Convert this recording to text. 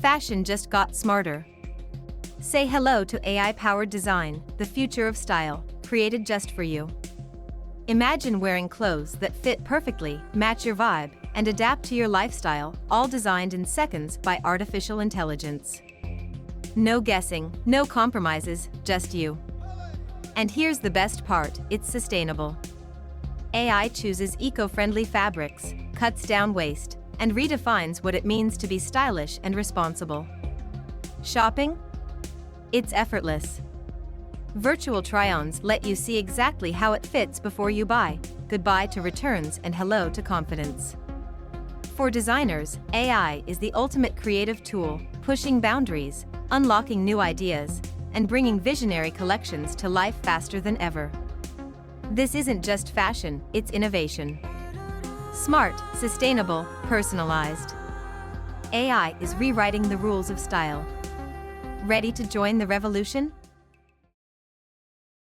Fashion just got smarter. Say hello to AI-powered design, the future of style, created just for you. Imagine wearing clothes that fit perfectly, match your vibe, and adapt to your lifestyle, all designed in seconds by artificial intelligence. No guessing, no compromises, just you. And here's the best part, it's sustainable. AI chooses eco-friendly fabrics, cuts down waste, and redefines what it means to be stylish and responsible. Shopping? It's effortless. Virtual try-ons let you see exactly how it fits before you buy. Goodbye to returns and hello to confidence. For designers, AI is the ultimate creative tool, pushing boundaries, unlocking new ideas, and bringing visionary collections to life faster than ever. This isn't just fashion, it's innovation. Smart, sustainable, personalized. AI is rewriting the rules of style. Ready to join the revolution?